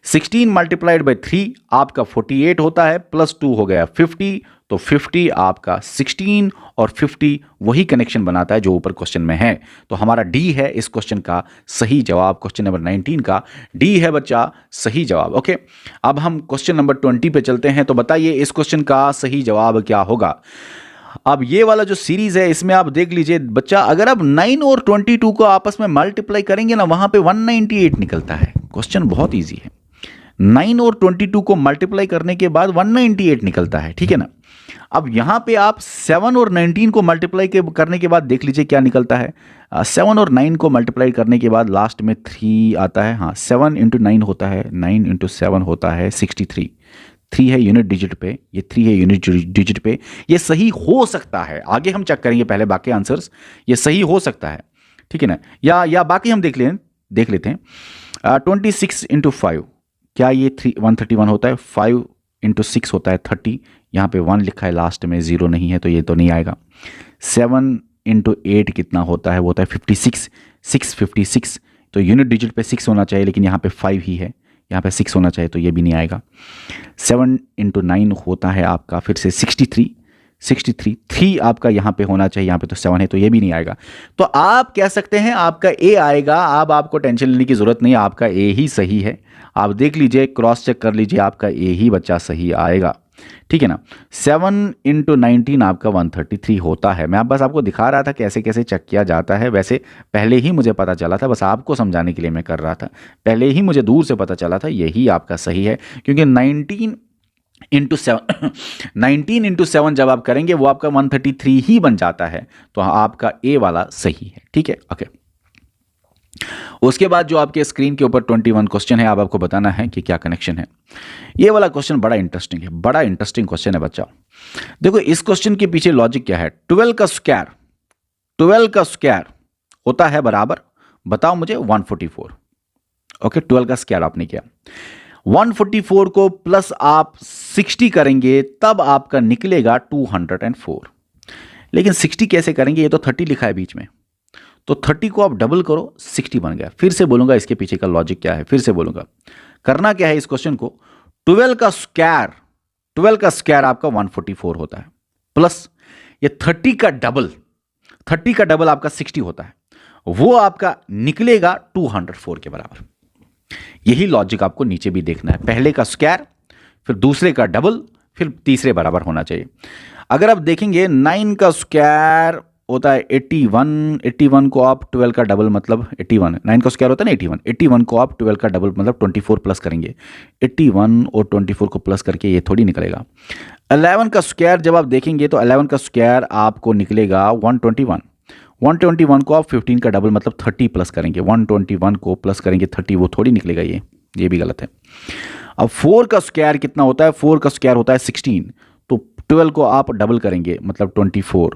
A: 16 मल्टीप्लाइड बाई 3 आपका 48 होता है, प्लस 2 हो गया 50, तो 50 आपका 16 और 50 वही कनेक्शन बनाता है जो ऊपर क्वेश्चन में है। तो हमारा डी है इस क्वेश्चन का सही जवाब। क्वेश्चन नंबर 19 का डी है बच्चा सही जवाब, ओके। अब हम क्वेश्चन नंबर 20 पे चलते हैं। तो बताइए इस क्वेश्चन का सही जवाब क्या होगा। अब ये वाला जो सीरीज है इसमें आप देख लीजिए बच्चा, अगर आप 9 और 22 को आपस में मल्टीप्लाई करेंगे ना, वहां पे 198 निकलता है। क्वेश्चन बहुत ईजी है। 9 और 22 को मल्टीप्लाई करने के बाद 198 निकलता है, ठीक है ना। अब यहां पे आप 7 और 19 को मल्टीप्लाई करने के बाद देख लीजिए क्या निकलता है। 7 और 9 को मल्टीप्लाई करने के बाद लास्ट में 3 आता है, हाँ 7 इंटू 9 होता है, 9 इंटू 7 होता है 63। 3 है यूनिट डिजिट पे, ये 3 है यूनिट डिजिट पे। ये सही हो सकता है, आगे हम चेक करेंगे पहले बाकी आंसर्स, ये सही हो सकता है, ठीक है ना। या बाकी हम देख लेते हैं। 26 इंटू 5, क्या ये 131 होता है। 5 इंटू 6 होता है 30, यहाँ पे 1 लिखा है लास्ट में, 0 नहीं है तो ये तो नहीं आएगा। 7 इंटू 8 कितना होता है, वो होता है 56, 656, तो यूनिट डिजिट पे 6 होना चाहिए लेकिन यहाँ पे 5 ही है, यहाँ पे 6 होना चाहिए तो ये भी नहीं आएगा। 7 इंटू 9 होता है आपका फिर से 63, 3 आपका यहाँ पे होना चाहिए, यहाँ पे तो 7 है तो ये भी नहीं आएगा। तो आप कह सकते हैं आपका ए आएगा। अब आपको टेंशन लेने की ज़रूरत नहीं, आपका ए ही सही है। आप देख लीजिए, क्रॉस चेक कर लीजिए, आपका ए ही बच्चा सही आएगा, ठीक है ना। 7 इंटू 19 आपका 133 होता है। मैं बस आपको दिखा रहा था कैसे कैसे चेक किया जाता है। वैसे पहले ही मुझे पता चला था, बस आपको समझाने के लिए मैं कर रहा था। पहले ही मुझे दूर से पता चला था, यही आपका सही है, क्योंकि 19 इंटू 7 19 इंटू 7 जब आप करेंगे वो आपका 133 ही बन जाता है। तो आपका ए वाला सही है, ठीक है, ओके। उसके बाद जो आपके स्क्रीन के ऊपर 21 क्वेश्चन है, आप आपको बताना है कि क्या कनेक्शन है। ये वाला क्वेश्चन बड़ा इंटरेस्टिंग है, बड़ा इंटरेस्टिंग क्वेश्चन है बच्चा। देखो इस क्वेश्चन के पीछे लॉजिक क्या है। 12 का स्क्वायर, 12 का स्क्वायर होता है बराबर, बताओ मुझे, 144। ओके, 12 का स्क्वायर आपने किया, 144 को प्लस आप 60 करेंगे तब आपका निकलेगा 204। लेकिन 60 कैसे करेंगे, ये तो 30 लिखा है बीच में, तो 30 को आप डबल करो, 60 बन गया। फिर से बोलूंगा इसके पीछे का लॉजिक क्या है, फिर से बोलूंगा। करना क्या है इस क्वेश्चन को, 12 का स्क्वायर, 12 का स्क्वायर आपका 144 होता है, प्लस ये 30 का डबल, 30 का डबल आपका 60 होता है, वो आपका निकलेगा 204 के बराबर। यही लॉजिक आपको नीचे भी देखना है, पहले का स्क्वायर, फिर दूसरे का डबल, फिर तीसरे बराबर होना चाहिए। अगर आप देखेंगे 9 का स्क्वायर होता है 81, 81 को आप 12 का डबल मतलब 81, 9 का स्क्वायर होता है ना 81, 81 को आप 12 का डबल मतलब 24 प्लस करेंगे, 81 और 24 को प्लस करके ये थोड़ी निकलेगा। 11 का स्क्वायर जब आप देखेंगे तो 11 का स्क्वायर आपको निकलेगा 121, 121 को आप 15 का डबल मतलब 30 प्लस करेंगे, 121 को प्लस करेंगे 30, वो थोड़ी निकलेगा, ये भी गलत है। अब 4 का स्क्वायर कितना होता है, 4 का स्क्वायर होता है 16, तो 12 को आप डबल करेंगे मतलब 24,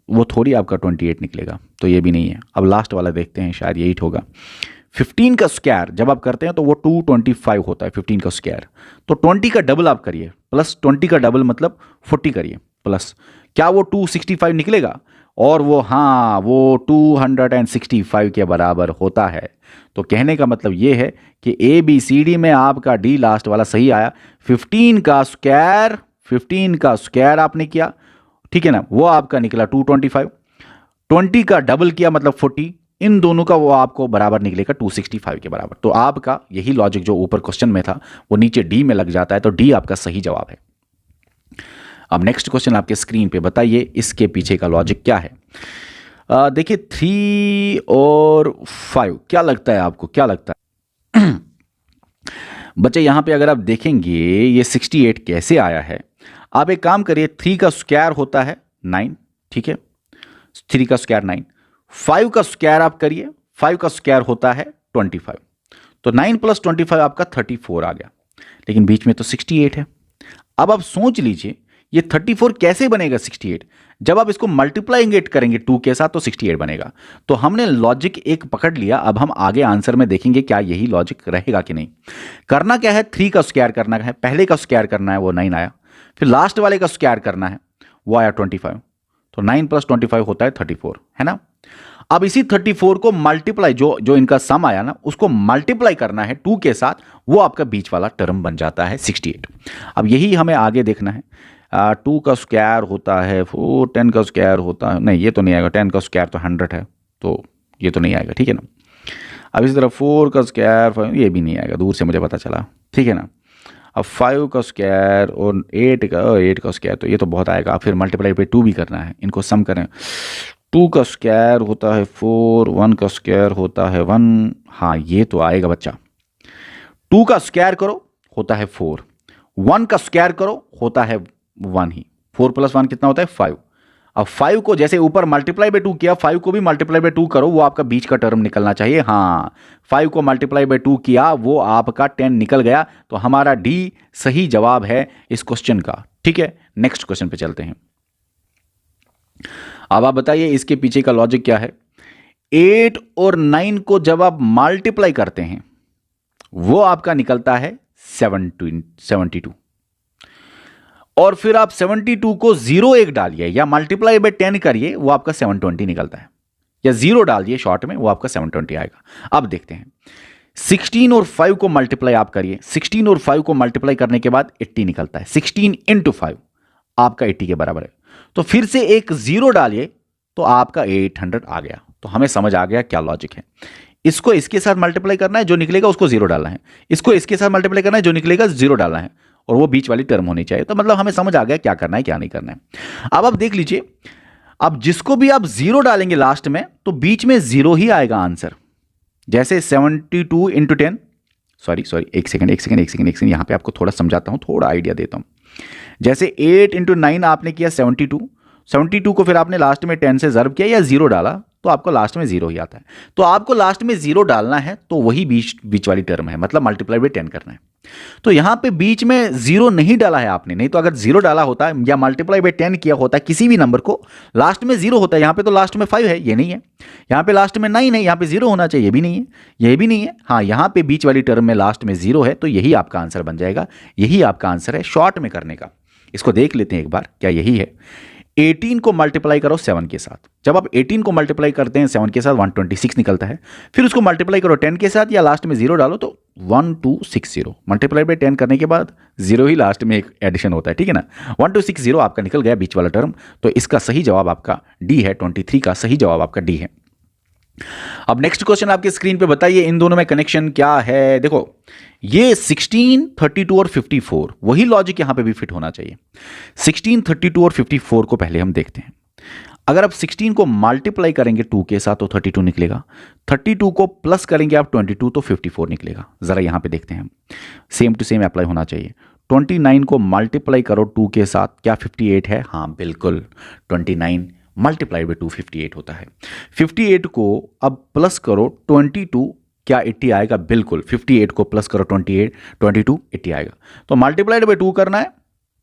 A: वो थोड़ी आपका 28 निकलेगा, तो ये भी नहीं है। अब लास्ट वाला देखते हैं, शायद यही होगा। 15 का स्क्वायर जब आप करते हैं तो वो 225 होता है 15 का स्क्वायर, तो 20 का डबल आप करिए, प्लस 20 का डबल मतलब 40 करिए प्लस, क्या वो 265 निकलेगा, और वो हाँ वो 265 के बराबर होता है। तो कहने का मतलब ये है कि ABCD में आपका डी लास्ट वाला सही आया। 15 का स्क्वायर, 15 का स्क्वायर आपने किया, ठीक है ना, वो आपका निकला 225, 20 का डबल किया मतलब 40, इन दोनों का वो आपको बराबर निकलेगा 265 के बराबर। तो आपका यही लॉजिक जो ऊपर क्वेश्चन में था वो नीचे डी में लग जाता है, तो डी आपका सही जवाब है। अब नेक्स्ट क्वेश्चन आपके स्क्रीन पे, बताइए इसके पीछे का लॉजिक क्या है। देखिए 3 और 5, क्या लगता है आपको, क्या लगता है बच्चे। यहां पे अगर आप देखेंगे ये 68 कैसे आया है, आप एक काम करिए, 3 का स्क्वायर होता है 9, ठीक है, 3 का स्क्वायर 9, 5 का स्क्वायर आप करिए, 5 का स्क्वायर होता है 25, तो 9 प्लस 25 आपका 34 आ गया, लेकिन बीच में तो 68 है। अब आप सोच लीजिए ये 34 कैसे बनेगा 68, जब आप इसको मल्टीप्लाइंग करेंगे 2 के साथ तो 68 बनेगा। तो हमने लॉजिक एक पकड़ लिया, अब हम आगे आंसर में देखेंगे क्या यही लॉजिक रहेगा कि नहीं। करना क्या है, 3 का स्क्वायर करना है, पहले का स्क्वायर करना है वो 9 आया, फिर लास्ट वाले का स्क्वायर करना है वो आया 25, तो 9 प्लस 25 होता है 34, है ना। अब इसी 34 को मल्टीप्लाई, जो इनका सम आया ना उसको मल्टीप्लाई करना है 2 के साथ, वो आपका बीच वाला टर्म बन जाता है 68। अब यही हमें आगे देखना है। 2 का स्क्वायर होता है 4, 10 का स्क्वायर होता है, नहीं ये तो नहीं आएगा, 10 का स्क्वायर तो 100 है, तो ये तो नहीं आएगा, ठीक है ना। अब इसी तरह 4 का स्क्वायर, ये भी नहीं आएगा, दूर से मुझे पता चला, ठीक है ना। अब 5 का स्क्वायर और 8 का स्क्वायर, तो ये तो बहुत आएगा, फिर मल्टीप्लाई पे 2 भी करना है, इनको सम करें। 2 का स्क्वायर होता है 4, 1 का स्क्वायर होता है 1, हाँ ये तो आएगा बच्चा। 2 का स्क्वायर करो होता है 4, 1 का स्क्वायर करो होता है 1 ही, 4 प्लस 1 कितना होता है 5। अब 5 को जैसे ऊपर मल्टीप्लाई बाय 2 किया, 5 को भी मल्टीप्लाई बाय 2 करो, वो आपका बीच का टर्म निकलना चाहिए। हाँ 5 को मल्टीप्लाई बाय 2 किया, वो आपका 10 निकल गया, तो हमारा डी सही जवाब है इस क्वेश्चन का, ठीक है। नेक्स्ट क्वेश्चन पे चलते हैं। अब आप बताइए इसके पीछे का लॉजिक क्या है। 8 और 9 को जब आप मल्टीप्लाई करते हैं वो आपका निकलता है 72, और फिर आप 72 को 0 1 डालिए या मल्टीप्लाई बाय 10 करिए, वो आपका 720 निकलता है, या 0 डाल दिए शॉर्ट में, वो आपका 720 आएगा। अब देखते हैं 16 और 5 को मल्टीप्लाई आप करिए, 16 और 5 को मल्टीप्लाई करने के बाद 80 निकलता है, 16 इंटू 5 आपका 80 के बराबर है, तो फिर से एक 0 डालिए तो आपका 800 आ गया। तो हमें समझ आ गया क्या लॉजिक है। इसको इसके साथ मल्टीप्लाई करना है, जो निकलेगा उसको 0 डालना है, इसको इसके साथ मल्टीप्लाई करना है, जो निकलेगा 0 डालना है, और वो बीच वाली टर्म होनी चाहिए। तो मतलब हमें समझ आ गया क्या करना है क्या नहीं करना है। अब आप देख लीजिए, अब जिसको भी आप 0 डालेंगे लास्ट में तो बीच में 0 ही आएगा आंसर। जैसे 72 इंटू 10 एक सेकंड, यहाँ पे आपको थोड़ा समझाता हूँ, थोड़ा आइडिया देता हूँ। जैसे 8 × 9 आपने किया 72 को फिर आपने लास्ट में 10 से ज़र्ब किया या 0 डाला तो आपको लास्ट में 0 ही आता है। तो आपको लास्ट में 0 डालना है तो वही बीच वाली टर्म है, मतलब मल्टीप्लाई बाई 10 करना है। तो यहां पे बीच में 0 नहीं डाला है आपने, नहीं तो अगर 0 डाला होता है या मल्टीप्लाई बाई 10 किया होता है किसी भी नंबर को, लास्ट में 0 होता है। यहां पे तो लास्ट में 5 है, ये नहीं है। यहां पे लास्ट में 9 है, यहां पे 0 होना चाहिए, ये भी नहीं है, ये भी नहीं है। हाँ, यहां पे बीच वाली टर्म में लास्ट में 0 है, तो यही आपका आंसर बन जाएगा। यही आपका आंसर है शॉर्ट में करने का। इसको देख लेते हैं एक बार, क्या यही है। 18 को मल्टीप्लाई करो 7 के साथ। जब आप 18 को मल्टीप्लाई करते हैं 7 के साथ 126 निकलता है। फिर उसको मल्टीप्लाई करो 10 के साथ या लास्ट में 0 डालो तो 1260। मल्टीप्लाई बाई 10 करने के बाद 0 ही लास्ट में एक एडिशन होता है, ठीक है ना। 1260 आपका निकल गया बीच वाला टर्म। तो इसका सही जवाब आपका डी है, 23 का सही जवाब आपका डी है। अब नेक्स्ट क्वेश्चन आपके स्क्रीन पे बताइए इन दोनों में कनेक्शन क्या है। देखो ये 16, 32 और 54, वही लॉजिक यहां पे भी फिट होना चाहिए। 16, 32 और 54 को पहले हम देखते हैं। अगर आप 16 को मल्टीप्लाई करेंगे 2 के साथ तो 32 निकलेगा। 32 को प्लस करेंगे आप 22 तो 54 निकलेगा। जरा यहां पे देखते हैं, सेम टू सेम अप्लाई होना चाहिए। 29 को मल्टीप्लाई करो 2 के साथ, क्या 58 है? हाँ बिल्कुल, 29 मल्टीप्लाई बाई 2 58 होता है। 58 को अब प्लस करो 22, क्या 80 आएगा? बिल्कुल, 58 को प्लस करो 22 80 आएगा। तो मल्टीप्लाइड बाई 2 करना है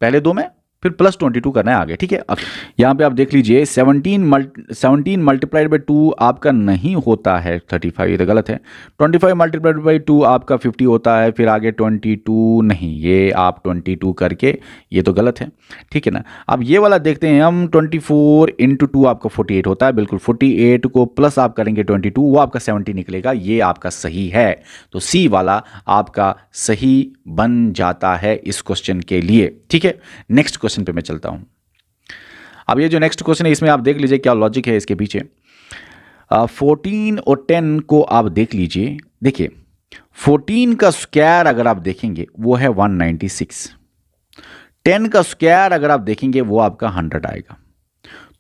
A: पहले दो में, फिर प्लस 22 करना है आगे, ठीक है। अब यहाँ पे आप देख लीजिए 17 मल्टीप्लाइड बाई 2 आपका नहीं होता है 35, ये तो गलत है। 25 मल्टीप्लाइड बाई 2 आपका 50 होता है, फिर आगे 22 नहीं, ये आप 22 करके, ये तो गलत है, ठीक है ना। अब ये वाला देखते हैं हम, 24 × 2 आपका 48 होता है, बिल्कुल 48 को प्लस आप करेंगे 22, वो आपका 70 निकलेगा, ये आपका सही है। तो सी वाला आपका सही बन जाता है इस क्वेश्चन के लिए, ठीक है। नेक्स्ट क्वेश्चन पे मैं चलता हूं। अब ये जो नेक्स्ट क्वेश्चन है इसमें आप देख लीजिए क्या लॉजिक है इसके पीछे। 14 और 10 को आप देख लीजिए। देखिए 14 का स्क्वायर अगर आप देखेंगे वो है 196, 10 का स्क्वायर अगर आप देखेंगे वो आपका 100 आएगा।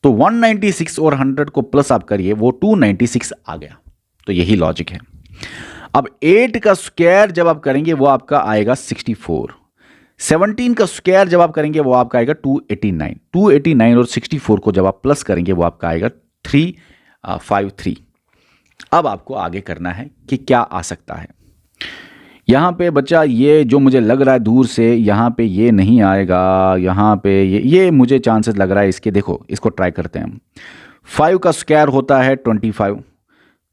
A: तो 196 और 100 को प्लस आप करिए, वो 296 आ गया। तो यही लॉजिक है। अब 8 का स्क्वायर जब आप करेंगे वो आपका आएगा 64। 17 का स्क्वायर जब आप करेंगे वो आपका आएगा 289 और 64 को जब आप प्लस करेंगे वो आपका आएगा 353। अब आपको आगे करना है कि क्या आ सकता है। यहाँ पे बच्चा ये जो मुझे लग रहा है दूर से, यहाँ पे ये नहीं आएगा, यहाँ पे ये मुझे चांसेस लग रहा है इसके। देखो इसको ट्राई करते हैं हम। 5 का स्क्वायर होता है 25,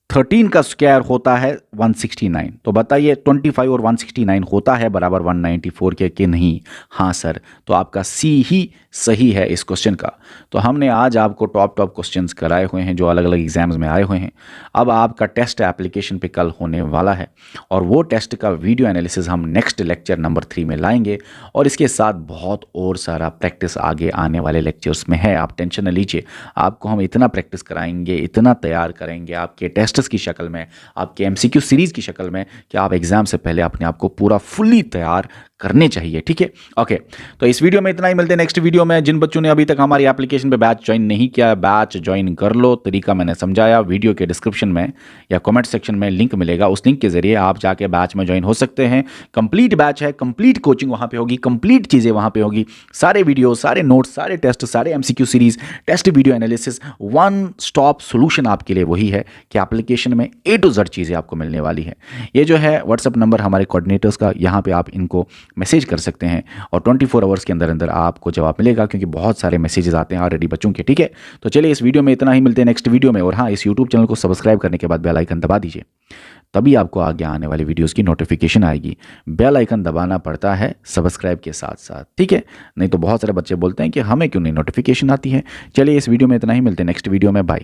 A: 13 का स्क्वायर होता है 169। तो बताइए 25 और 169 होता है बराबर 194 के कि नहीं? हाँ सर, तो आपका सी ही सही है इस क्वेश्चन का। तो हमने आज आपको टॉप क्वेश्चंस कराए हुए हैं जो अलग अलग एग्जाम्स में आए हुए हैं। अब आपका टेस्ट एप्लीकेशन पे कल होने वाला है और वो टेस्ट का वीडियो एनालिसिस हम नेक्स्ट लेक्चर नंबर 3 में लाएंगे और इसके साथ बहुत और सारा प्रैक्टिस आगे आने वाले लेक्चर्स में है। आप टेंशन न लीजिए, आपको हम इतना प्रैक्टिस कराएंगे, इतना तैयार करेंगे आपके टेस्ट की शक्ल में, आपके MCQ सीरीज़ की शक्ल में, कि आप एग्जाम से पहले अपने आप को पूरा फुल्ली तैयार करने चाहिए, ठीक है। ओके, तो इस वीडियो में इतना ही, मिलते हैं नेक्स्ट वीडियो में। जिन बच्चों ने अभी तक हमारी एप्लीकेशन पे बैच ज्वाइन नहीं किया, बैच ज्वाइन कर लो। तरीका मैंने समझाया, वीडियो के डिस्क्रिप्शन में या कमेंट सेक्शन में लिंक मिलेगा, उस लिंक के जरिए आप जाके बैच में ज्वाइन हो सकते हैं। कंप्लीट बैच है, कंप्लीट कोचिंग वहाँ पे होगी, कंप्लीट चीज़ें वहाँ पे होगी, सारे वीडियो, सारे नोट्स, सारे टेस्ट, सारे MCQ series, test video analysis, one stop solution आपके लिए वही है कि एप्लीकेशन में A to Z चीज़ें आपको मिलने वाली है। ये जो है व्हाट्सअप नंबर हमारे कोऑर्डिनेटर्स का, यहाँ पे आप इनको मैसेज कर सकते हैं और 24 आवर्स के अंदर अंदर आपको जवाब मिलेगा, क्योंकि बहुत सारे मैसेजेस आते हैं ऑलरेडी बच्चों के, ठीक है। तो चलिए इस वीडियो में इतना ही, मिलते हैं नेक्स्ट वीडियो में। और हाँ, इस यूट्यूब चैनल को सब्सक्राइब करने के बाद बेल आइकन दबा दीजिए, तभी आपको आगे आने वाली वीडियोस की नोटिफिकेशन आएगी। बेल आइकन दबाना पड़ता है सब्सक्राइब के साथ साथ, ठीक है। नहीं तो बहुत सारे बच्चे बोलते हैं कि हमें क्यों नहीं नोटिफिकेशन आती है। चलिए इस वीडियो में इतना ही, मिलते हैं नेक्स्ट वीडियो में, बाय।